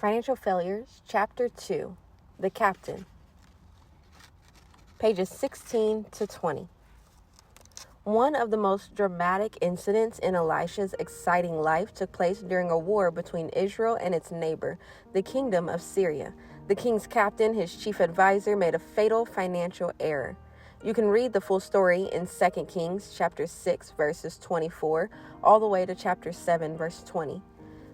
Financial Failures, Chapter 2, The Captain, pages 16 to 20. One of the most dramatic incidents in Elisha's exciting life took place during a war between Israel and its neighbor, the kingdom of Syria. The king's captain, his chief advisor, made a fatal financial error. You can read the full story in 2 Kings chapter 6, verses 24, all the way to chapter 7, verse 20.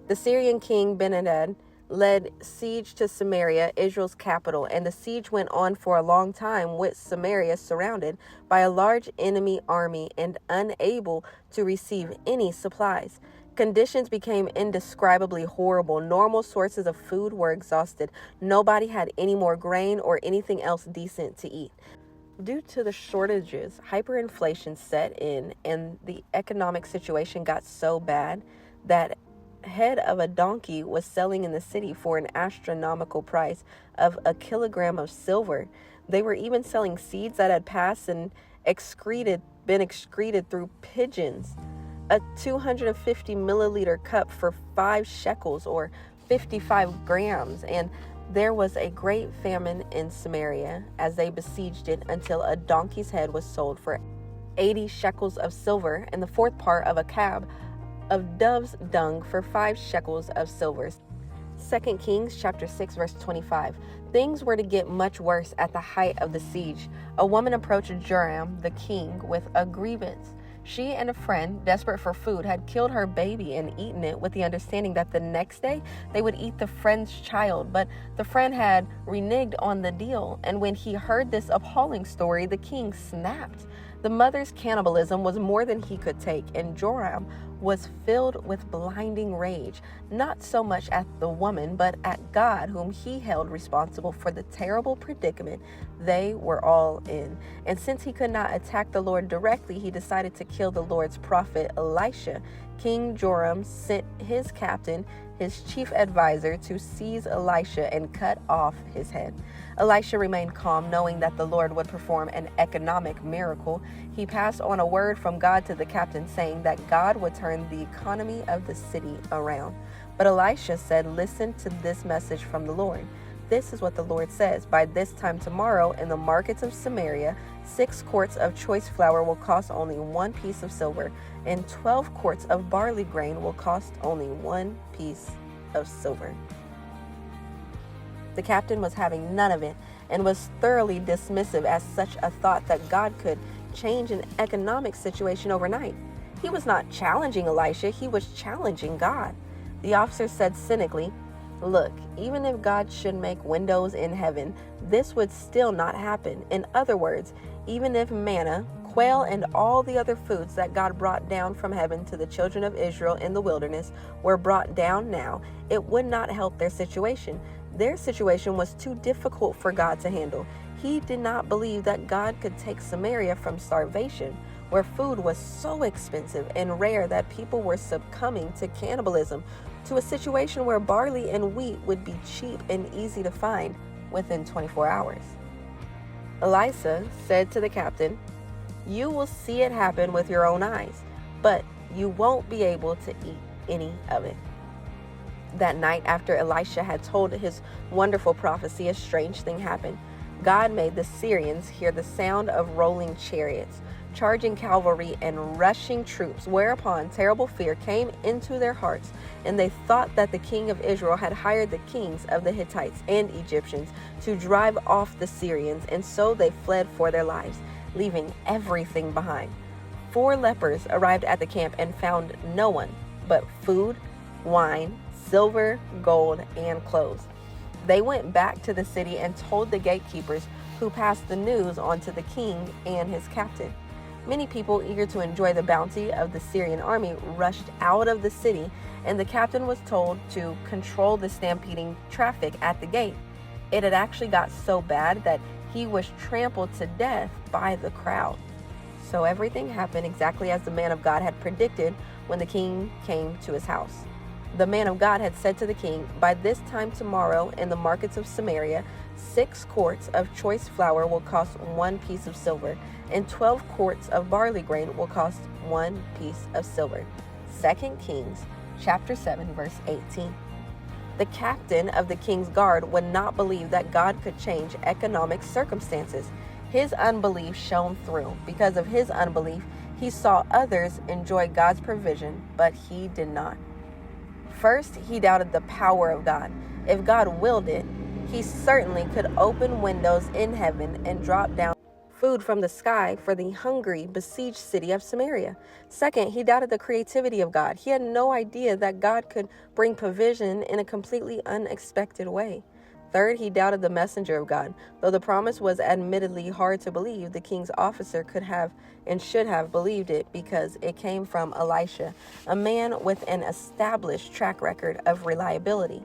The Syrian king Ben-Hadad led siege to Samaria, Israel's capital, and the siege went on for a long time, with Samaria surrounded by a large enemy army and unable to receive any supplies. Conditions became indescribably horrible. Normal sources of food were exhausted. Nobody had any more grain or anything else decent to eat. Due to the shortages, hyperinflation set in, and the economic situation got so bad that head of a donkey was selling in the city for an astronomical price of a kilogram of silver. They were even selling seeds that had passed and been excreted through pigeons. A 250 milliliter cup for 5 shekels or 55 grams. And there was a great famine in Samaria as they besieged it until a donkey's head was sold for 80 shekels of silver and the fourth part of a cab of dove's dung for 5 shekels of silver. 2 Kings chapter 6 verse 25. Things were to get much worse at the height of the siege. A woman approached Joram, the king, with a grievance. She and a friend, desperate for food, had killed her baby and eaten it with the understanding that the next day they would eat the friend's child. But the friend had reneged on the deal, and when he heard this appalling story, the king snapped. The mother's cannibalism was more than he could take, and Joram was filled with blinding rage, not so much at the woman, but at God, whom he held responsible for the terrible predicament they were all in. And since he could not attack the Lord directly, he decided to kill the Lord's prophet Elisha. King Joram sent his captain, his chief advisor, to seize Elisha and cut off his head. Elisha remained calm, knowing that the Lord would perform an economic miracle. He passed on a word from God to the captain, saying that God would turn the economy of the city around. But Elisha said, "Listen to this message from the Lord. This is what the Lord says. By this time tomorrow, in the markets of Samaria, 6 quarts of choice flour will cost only 1 piece of silver, and 12 quarts of barley grain will cost only 1 piece of silver." The captain was having none of it and was thoroughly dismissive at such a thought that God could change an economic situation overnight. He was not challenging Elisha, he was challenging God. The officer said cynically, "Look, even if God should make windows in heaven, this would still not happen. In other words, even if manna, quail, and all the other foods that God brought down from heaven to the children of Israel in the wilderness were brought down now, it would not help their situation. Their situation was too difficult for God to handle. He did not believe that God could take Samaria from starvation, where food was so expensive and rare that people were succumbing to cannibalism, to a situation where barley and wheat would be cheap and easy to find within 24 hours. Elisha said to the captain, "You will see it happen with your own eyes, but you won't be able to eat any of it." That night, after Elisha had told his wonderful prophecy, a strange thing happened. God made the Syrians hear the sound of rolling chariots, charging cavalry, and rushing troops, whereupon terrible fear came into their hearts, and they thought that the king of Israel had hired the kings of the Hittites and Egyptians to drive off the Syrians, and so they fled for their lives, leaving everything behind. 4 lepers arrived at the camp and found no one but food, wine, silver, gold, and clothes. They went back to the city and told the gatekeepers, who passed the news on to the king and his captain. Many people, eager to enjoy the bounty of the Syrian army, rushed out of the city, and the captain was told to control the stampeding traffic at the gate. It had actually got so bad that he was trampled to death by the crowd. So everything happened exactly as the man of God had predicted when the king came to his house. The man of God had said to the king, "By this time tomorrow, in the markets of Samaria, 6 quarts of choice flour will cost 1 piece of silver, and 12 quarts of barley grain will cost 1 piece of silver." 2 Kings chapter 7, verse 18. The captain of the king's guard would not believe that God could change economic circumstances. His unbelief shone through. Because of his unbelief, he saw others enjoy God's provision, but he did not. First, he doubted the power of God. If God willed it, he certainly could open windows in heaven and drop down food from the sky for the hungry, besieged city of Samaria. Second, he doubted the creativity of God. He had no idea that God could bring provision in a completely unexpected way. Third, he doubted the messenger of God. Though the promise was admittedly hard to believe, the king's officer could have and should have believed it because it came from Elisha, a man with an established track record of reliability.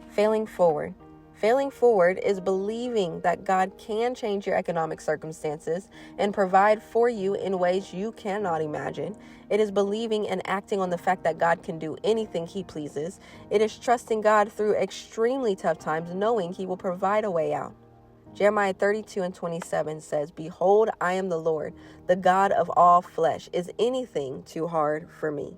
Failing forward. Failing forward is believing that God can change your economic circumstances and provide for you in ways you cannot imagine. It is believing and acting on the fact that God can do anything he pleases. It is trusting God through extremely tough times, knowing he will provide a way out. Jeremiah 32:27 says, "Behold, I am the Lord, the God of all flesh. Is anything too hard for me?"